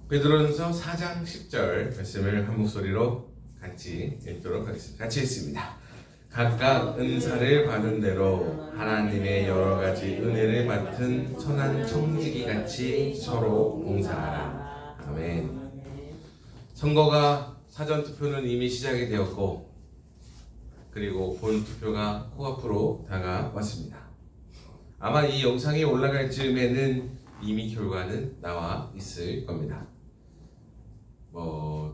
베드로전서 4장 10절 말씀을 한 목소리로 같이 읽도록 하겠습니다. 같이 읽습니다. 각각 은사를 받은 대로 하나님의 여러 가지 은혜를 맡은 선한 청지기 같이 서로 봉사하라. 아멘. 선거가 사전 투표는 이미 시작이 되었고, 그리고 본 투표가 코앞으로 다가왔습니다. 아마 이 영상이 올라갈 즈음에는 이미 결과는 나와 있을 겁니다.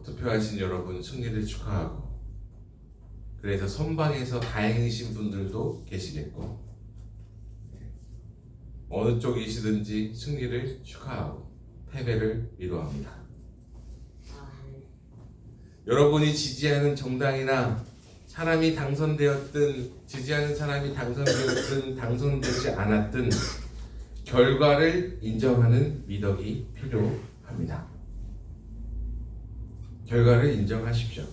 투표하신 여러분 승리를 축하하고, 그래서 선방에서 다행이신 분들도 계시겠고, 어느 쪽이시든지 승리를 축하하고 패배를 위로합니다. 여러분이 지지하는 정당이나 사람이 당선되었든 지지하는 사람이 당선되었든 당선되지 않았든 결과를 인정하는 미덕이 필요합니다. 결과를 인정하십시오.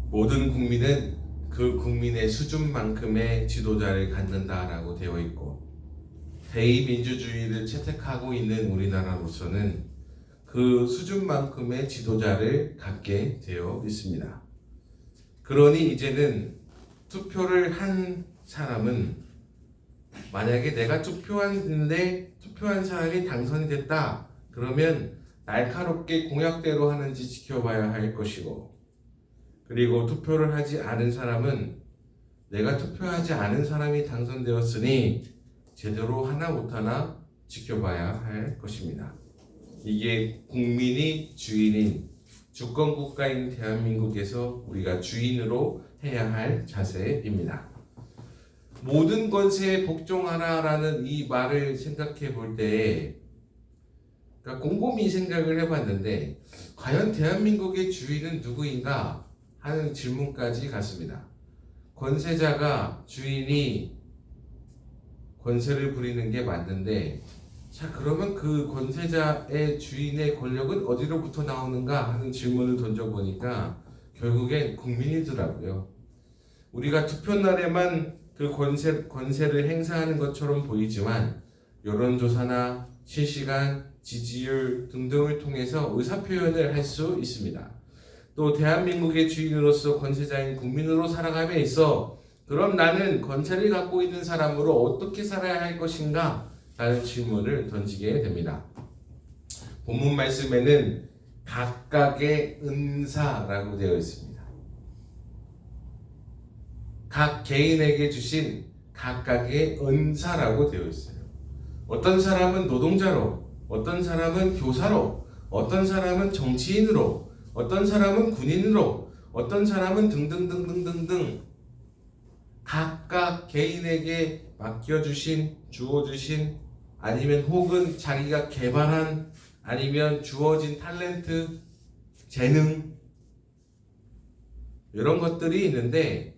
모든 국민은 그 국민의 수준만큼의 지도자를 갖는다라고 되어 있고, 대의민주주의를 채택하고 있는 우리나라로서는 그 수준만큼의 지도자를 갖게 되어 있습니다. 그러니 이제는 투표를 한 사람은, 만약에 내가 투표한 사람이 당선이 됐다 그러면 날카롭게 공약대로 하는지 지켜봐야 할 것이고, 그리고 투표를 하지 않은 사람은 내가 투표하지 않은 사람이 당선되었으니 제대로 하나 못하나 지켜봐야 할 것입니다. 이게 국민이 주인인 주권국가인 대한민국에서 우리가 주인으로 해야 할 자세입니다. 모든 권세에 복종하라라는 이 말을 생각해 볼 때, 그러니까 곰곰이 생각을 해봤는데, 과연 대한민국의 주인은 누구인가 하는 질문까지 갔습니다. 권세자가, 주인이 권세를 부리는 게 맞는데, 자, 그러면 그 권세자의 주인의 권력은 어디로부터 나오는가 하는 질문을 던져보니까 결국엔 국민이더라고요. 우리가 투표날에만 그 권세를 행사하는 것처럼 보이지만, 여론조사나 실시간 지지율 등등을 통해서 의사표현을 할 수 있습니다. 또 대한민국의 주인으로서 권세자인 국민으로 살아감에 있어, 그럼 나는 권세를 갖고 있는 사람으로 어떻게 살아야 할 것인가? 라는 질문을 던지게 됩니다. 본문 말씀에는 각각의 은사라고 되어 있습니다. 각 개인에게 주신 각각의 은사라고 되어 있어요. 어떤 사람은 노동자로, 어떤 사람은 교사로, 어떤 사람은 정치인으로, 어떤 사람은 군인으로, 어떤 사람은 등등등등등등, 각각 개인에게 맡겨주신, 주어주신, 아니면 혹은 자기가 개발한, 아니면 주어진 탤런트, 재능, 이런 것들이 있는데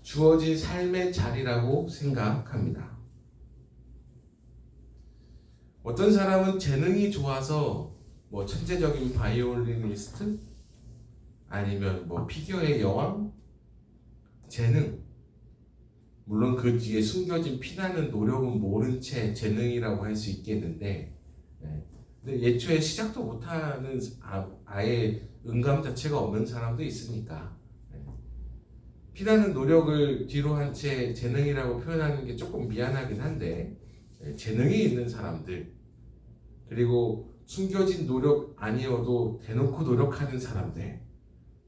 주어진 삶의 자리라고 생각합니다. 어떤 사람은 재능이 좋아서 천재적인 바이올리니스트, 아니면 피겨의 여왕, 재능, 물론 그 뒤에 숨겨진 피나는 노력은 모른 채 재능이라고 할 수 있겠는데, 근데 예초에 시작도 못하는 아예 음감 자체가 없는 사람도 있으니까, 피나는 노력을 뒤로 한 채 재능이라고 표현하는 게 조금 미안하긴 한데, 재능이 있는 사람들, 그리고 숨겨진 노력 아니어도 대놓고 노력하는 사람들,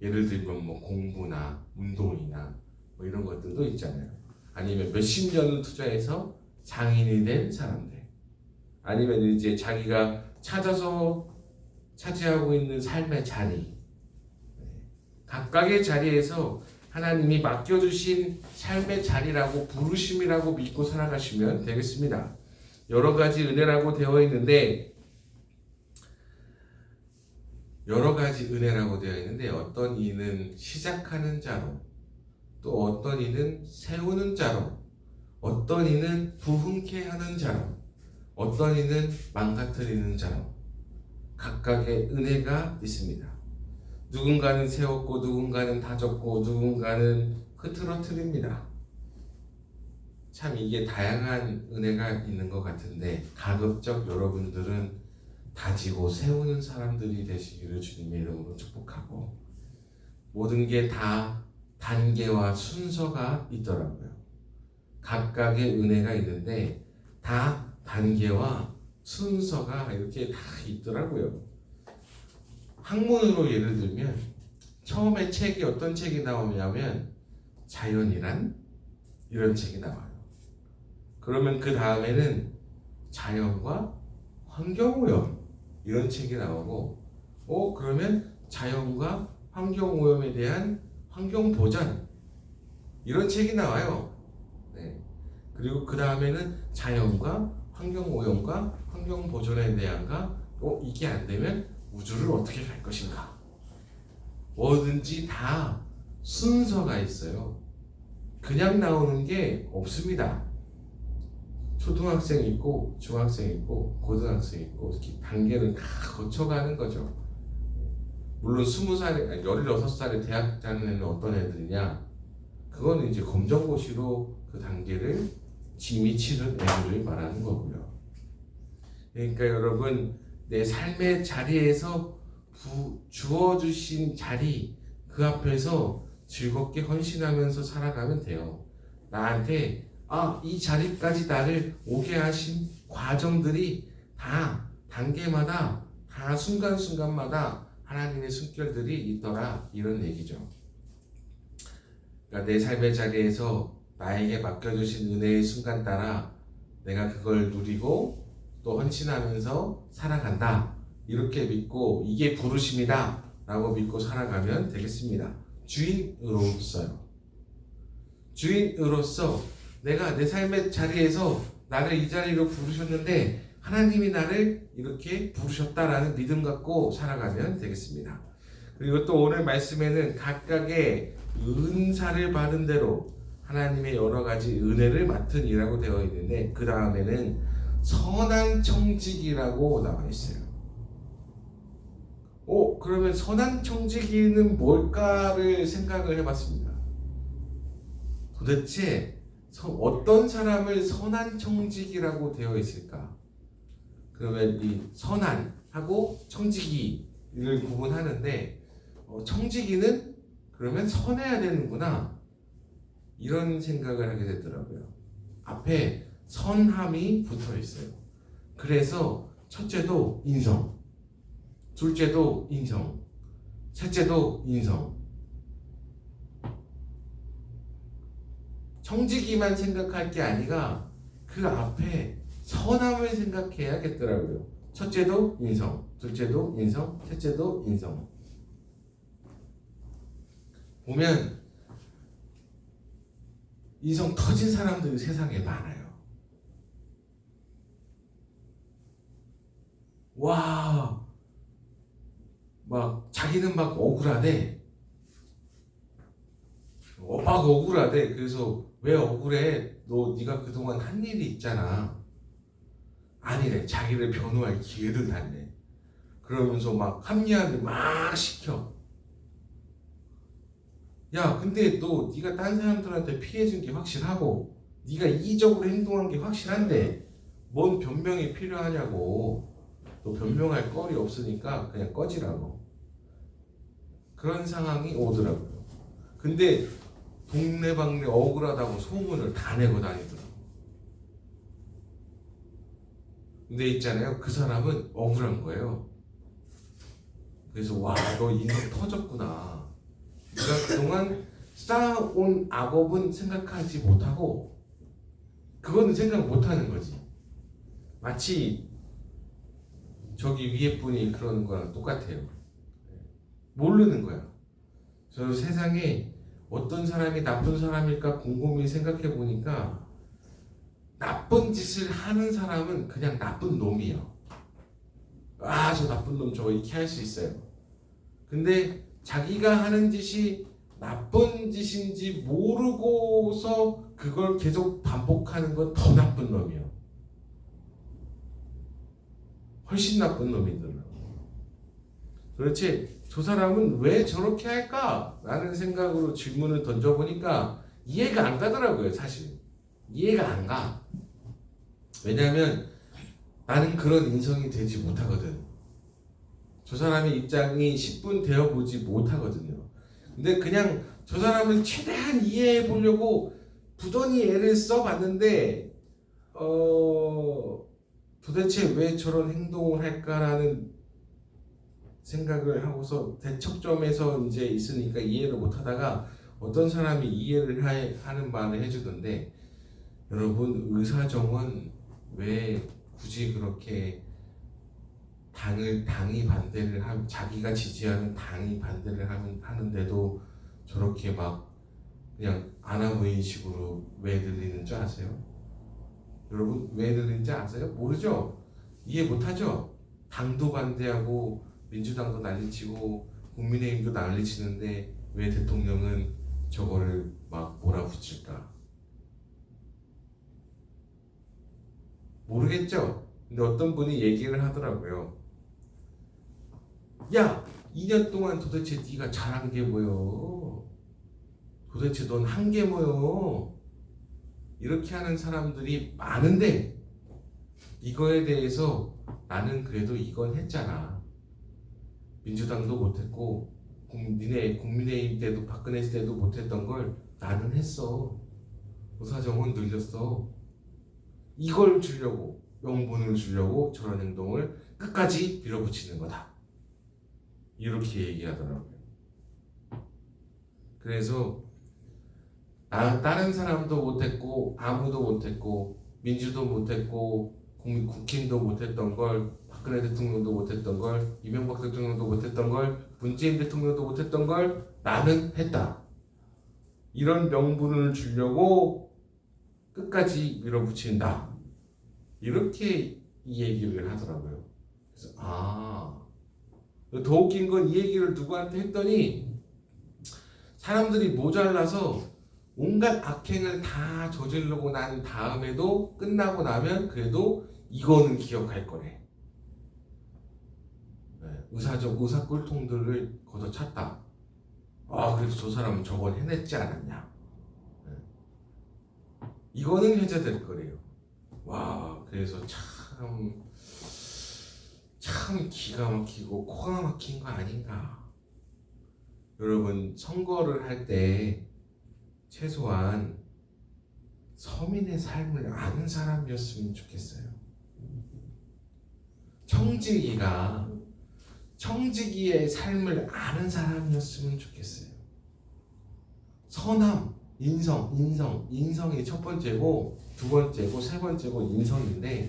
예를 들면 공부나 운동이나 이런 것들도 있잖아요. 아니면 몇십 년을 투자해서 장인이 된 사람들, 아니면 이제 자기가 찾아서 차지하고 있는 삶의 자리, 각각의 자리에서 하나님이 맡겨주신 삶의 자리라고, 부르심이라고 믿고 살아가시면 되겠습니다. 여러 가지 은혜라고 되어 있는데, 어떤 이는 시작하는 자로, 또 어떤 이는 세우는 자로, 어떤 이는 부흥케 하는 자로, 어떤 이는 망가뜨리는 자로, 각각의 은혜가 있습니다. 누군가는 세웠고, 누군가는 다졌고, 누군가는 흐트러뜨립니다. 참 이게 다양한 은혜가 있는 것 같은데, 가급적 여러분들은 다지고 세우는 사람들이 되시기를 주님의 이름으로 축복하고, 모든 게 다 단계와 순서가 있더라고요. 각각의 은혜가 있는데 다 단계와 순서가 이렇게 다 있더라고요. 학문으로 예를 들면 처음에 책이 어떤 책이 나오냐면 자연이란 이런 책이 나와요. 그러면 그 다음에는 자연과 환경오염 이런 책이 나오고, 그러면 자연과 환경오염에 대한 환경보전 이런 책이 나와요. 네. 그리고 그 다음에는 자연과 환경오염과 환경보전에 대한가, 이게 안 되면 우주를 어떻게 갈 것인가. 뭐든지 다 순서가 있어요. 그냥 나오는 게 없습니다. 초등학생 있고 중학생 있고 고등학생 있고 이렇게 단계를 다 거쳐가는 거죠. 물론 20살에 16살에 대학 다니는 애는 어떤 애들이냐, 그거는 이제 검정고시로 그 단계를 짐이 치는 애들을 말하는 거고요. 그러니까 여러분, 내 삶의 자리에서 주어주신 자리, 그 앞에서 즐겁게 헌신하면서 살아가면 돼요. 나한테 이 자리까지 나를 오게 하신 과정들이 다 단계마다, 다 순간순간마다 하나님의 숨결들이 있더라, 이런 얘기죠. 그러니까 내 삶의 자리에서 나에게 맡겨주신 은혜의 순간 따라 내가 그걸 누리고 또 헌신하면서 살아간다, 이렇게 믿고, 이게 부르심이다 라고 믿고 살아가면 되겠습니다. 주인으로서요. 주인으로서 내가 내 삶의 자리에서 나를 이 자리로 부르셨는데 하나님이 나를 이렇게 부르셨다라는 믿음 갖고 살아가면 되겠습니다. 그리고 또 오늘 말씀에는 각각의 은사를 받은 대로 하나님의 여러 가지 은혜를 맡은 이라고 되어 있는데, 그 다음에는 선한 청지기라고 나와 있어요. 그러면 선한 청지기는 뭘까를 생각을 해봤습니다. 도대체 어떤 사람을 선한 청지기라고 되어 있을까? 그러면 이 선한하고 청지기를 구분하는데, 청지기는 그러면 선해야 되는구나, 이런 생각을 하게 되더라고요. 앞에 선함이 붙어 있어요. 그래서 첫째도 인성, 둘째도 인성, 셋째도 인성. 청지기만 생각할 게 아니라 그 앞에 선함을 생각해야겠더라고요. 첫째도 인성, 둘째도 인성, 셋째도 인성. 보면 인성 터진 사람들이 세상에 많아요. 와, 막 자기는 막 억울하대. 막 억울하대. 그래서 왜 억울해? 네가 그동안 한 일이 있잖아. 아니래. 자기를 변호할 기회를 달래. 그러면서 막 합리화를 막 시켜. 야, 근데 네가 딴 사람들한테 피해 준 게 확실하고 네가 이기적으로 행동한 게 확실한데 뭔 변명이 필요하냐고. 너 변명할 거리 없으니까 그냥 꺼지라고. 그런 상황이 오더라고요. 근데 동네방네 억울하다고 소문을 다 내고 다니더라고요. 근데 있잖아요, 그 사람은 억울한 거예요. 그래서 와, 너 인생 터졌구나. 네가 그동안 쌓아온 악업은 생각하지 못하고, 그거는 생각 못하는 거지. 마치 저기 위에 분이 그러는 거랑 똑같아요. 모르는 거야. 저 세상에 어떤 사람이 나쁜 사람일까 곰곰이 생각해 보니까 나쁜 짓을 하는 사람은 그냥 나쁜 놈이에요. 저 나쁜 놈 저거 이렇게 할 수 있어요. 근데 자기가 하는 짓이 나쁜 짓인지 모르고서 그걸 계속 반복하는 건 더 나쁜 놈이에요. 훨씬 나쁜 놈이더라고요. 그렇지, 저 사람은 왜 저렇게 할까? 라는 생각으로 질문을 던져보니까 이해가 안 가더라고요. 사실 이해가 안 가. 왜냐하면 나는 그런 인성이 되지 못하거든. 저 사람의 입장이 10분 되어보지 못하거든요. 근데 그냥 저 사람을 최대한 이해해 보려고 부단히 애를 써봤는데 도대체 왜 저런 행동을 할까라는 생각을 하고서 대척점에서 이제 있으니까 이해를 못하다가 어떤 사람이 이해를 하는 말을 해주던데, 여러분 의사정원 왜 굳이 그렇게 당이 반대를 자기가 지지하는 당이 반대를 하는데도 저렇게 막 그냥 아나무인 식으로 왜 들리는 줄 아세요? 여러분 왜 들리는지 아세요? 모르죠? 이해 못하죠? 당도 반대하고 민주당도 난리치고 국민의힘도 난리치는데 왜 대통령은 저거를 막 몰아붙일까? 모르겠죠? 근데 어떤 분이 얘기를 하더라고요. 야, 2년 동안 도대체 네가 잘한 게 뭐여? 도대체 넌 한 게 뭐여? 이렇게 하는 사람들이 많은데 이거에 대해서 나는 그래도 이건 했잖아. 민주당도 못했고 국민의힘 때도 박근혜 때도 못했던 걸 나는 했어. 의사정원 늘렸어. 이걸 주려고, 명분을 주려고 저런 행동을 끝까지 밀어붙이는 거다. 이렇게 얘기하더라고요. 그래서 다른 사람도 못했고 아무도 못했고 민주도 못했고 국힘도 못했던 걸, 박근혜 대통령도 못했던 걸, 이명박 대통령도 못했던 걸, 문재인 대통령도 못했던 걸 나는 했다. 이런 명분을 주려고 끝까지 밀어붙인다. 이렇게 이 얘기를 하더라고요. 그래서 더 웃긴 건 이 얘기를 누구한테 했더니 사람들이 모자라서 온갖 악행을 다 저지르고 난 다음에도 끝나고 나면 그래도 이거는 기억할 거래. 의사 꼴통들을 걷어찼다. 그래도 저 사람은 저건 해냈지 않았냐. 이거는 해제될 거래요. 와, 그래서 참 기가 막히고 코가 막힌 거 아닌가. 여러분 선거를 할 때 최소한 서민의 삶을 아는 사람이었으면 좋겠어요. 청지기의 삶을 아는 사람이었으면 좋겠어요. 선함, 인성이 첫 번째고 두 번째고 세 번째고 인성인데,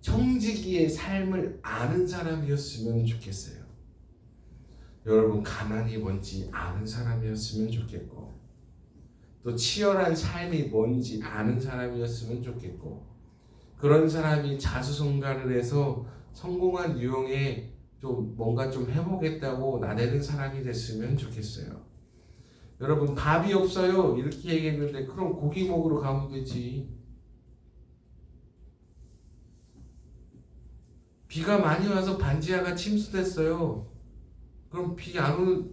청지기의 삶을 아는 사람이었으면 좋겠어요. 여러분 가난이 뭔지 아는 사람이었으면 좋겠고, 또 치열한 삶이 뭔지 아는 사람이었으면 좋겠고, 그런 사람이 자수성가를 해서 성공한 유형에 좀 뭔가 좀 해보겠다고 나대는 사람이 됐으면 좋겠어요. 여러분 밥이 없어요 이렇게 얘기했는데 그럼 고기 먹으러 가면 되지. 비가 많이 와서 반지하가 침수됐어요. 그럼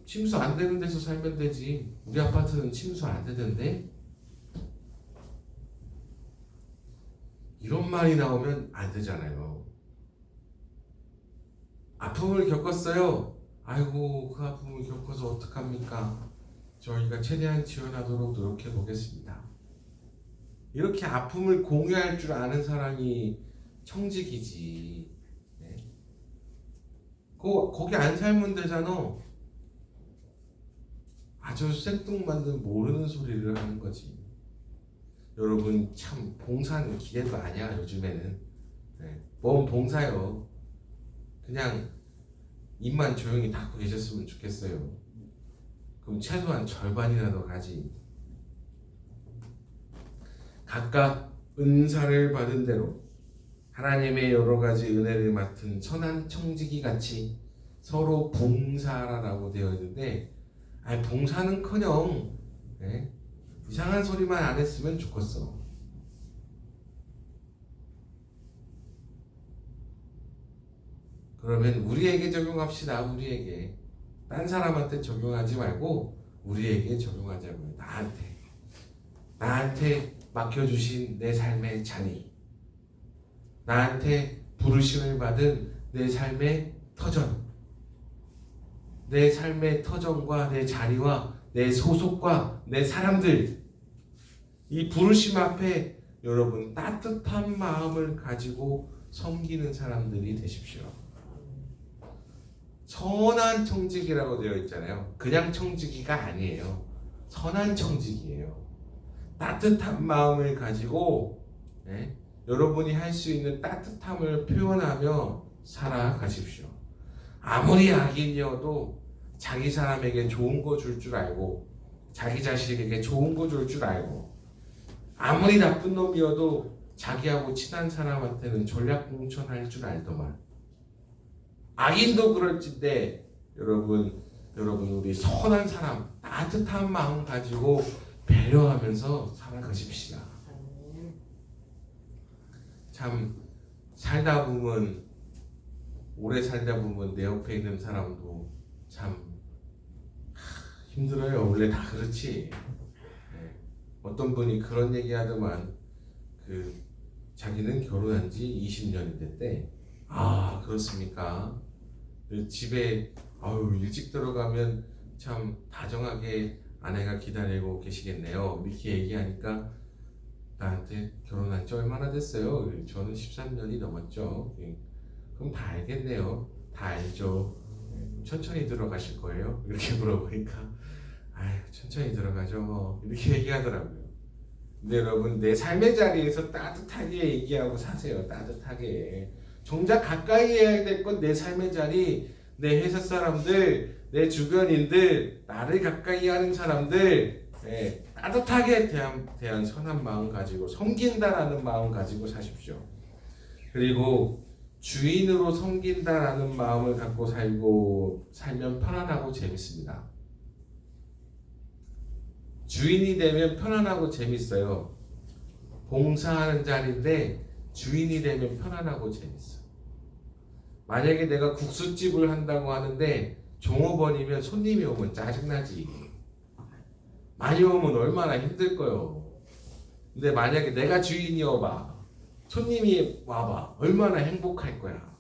침수 안 되는 데서 살면 되지. 우리 아파트는 침수 안 되던데? 이런 말이 나오면 안 되잖아요. 아픔을 겪었어요. 아이고 그 아픔을 겪어서 어떡합니까? 저희가 최대한 지원하도록 노력해 보겠습니다. 이렇게 아픔을 공유할 줄 아는 사람이 청직이지. 네. 거기 안 살면 되잖아. 아주 생뚱맞는 모르는 소리를 하는 거지. 여러분 참 봉사는 기대도 아니야 요즘에는. 네. 뭔 봉사요. 그냥 입만 조용히 닫고 계셨으면 좋겠어요. 그럼 최소한 절반이라도 가지. 각각 은사를 받은 대로 하나님의 여러 가지 은혜를 맡은 선한 청지기 같이 서로 봉사라고 되어 있는데, 봉사는커녕 이상한 소리만 안 했으면 좋겠어. 그러면 우리에게 적용합시다. 우리에게. 딴 사람한테 적용하지 말고 우리에게 적용하자고요. 나한테 맡겨주신 내 삶의 잔이, 나한테 부르심을 받은 내 삶의 터전, 내 삶의 터전과 내 자리와 내 소속과 내 사람들, 이 부르심 앞에 여러분 따뜻한 마음을 가지고 섬기는 사람들이 되십시오. 선한 청지기라고 되어 있잖아요. 그냥 청지기가 아니에요. 선한 청지기예요. 따뜻한 마음을 가지고 여러분이 할 수 있는 따뜻함을 표현하며 살아가십시오. 아무리 악인이어도 자기 사람에게 좋은 거 줄 줄 알고, 자기 자식에게 좋은 거 줄 줄 알고, 아무리 나쁜 놈이어도 자기하고 친한 사람한테는 전략공천할 줄 알더만. 악인도 그럴진데 여러분 우리 선한 사람, 따뜻한 마음 가지고 배려하면서 살아가십시다. 참 살다 보면, 오래 살다 보면 내 옆에 있는 사람도 참 힘들어요. 원래 다 그렇지. 어떤 분이 그런 얘기 하더만, 자기는 결혼한 지 20년이 됐대. 아, 그렇습니까? 집에 일찍 들어가면 참 다정하게 아내가 기다리고 계시겠네요. 이렇게 얘기하니까 나한테 결혼한 지 얼마나 됐어요? 저는 13년이 넘었죠. 그럼 다 알겠네요. 다 알죠. 천천히 들어가실 거예요? 이렇게 물어보니까 아유, 천천히 들어가죠 뭐, 이렇게 얘기하더라고요. 근데 여러분, 내 삶의 자리에서 따뜻하게 얘기하고 사세요. 따뜻하게. 정작 가까이 해야 될 건 내 삶의 자리, 내 회사 사람들, 내 주변인들, 나를 가까이 하는 사람들, 따뜻하게 대한 선한 마음 가지고 섬긴다라는 마음 가지고 사십시오. 그리고 주인으로 섬긴다라는 마음을 갖고 살면 편안하고 재밌습니다. 주인이 되면 편안하고 재밌어요. 봉사하는 자리인데 주인이 되면 편안하고 재밌어. 만약에 내가 국수집을 한다고 하는데 종업원이면 손님이 오면 짜증나지. 많이 오면 얼마나 힘들 거요. 근데 만약에 내가 주인이어봐, 손님이 와봐, 얼마나 행복할 거야.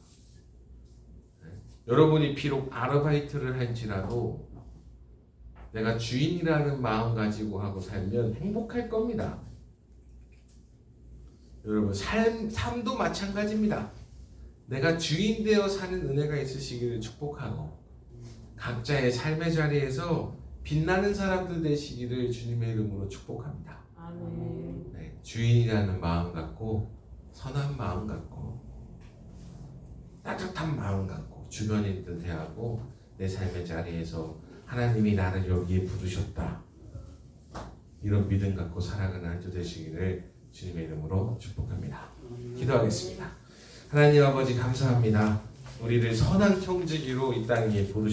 여러분이 비록 아르바이트를 할지라도 내가 주인이라는 마음 가지고 하고 살면 행복할 겁니다. 여러분, 삶도 마찬가지입니다. 내가 주인 되어 사는 은혜가 있으시기를 축복하고, 각자의 삶의 자리에서 빛나는 사람들 되시기를 주님의 이름으로 축복합니다. 아멘. 주인이라는 마음 갖고, 선한 마음 갖고, 따뜻한 마음 갖고, 주변인들 대하고, 내 삶의 자리에서 하나님이 나를 여기에 부르셨다, 이런 믿음 갖고 살아가는 한 주 되시기를 주님의 이름으로 축복합니다. 기도하겠습니다. 하나님 아버지, 감사합니다. 우리를 선한 청지기로 이 땅에 부르셨습니다.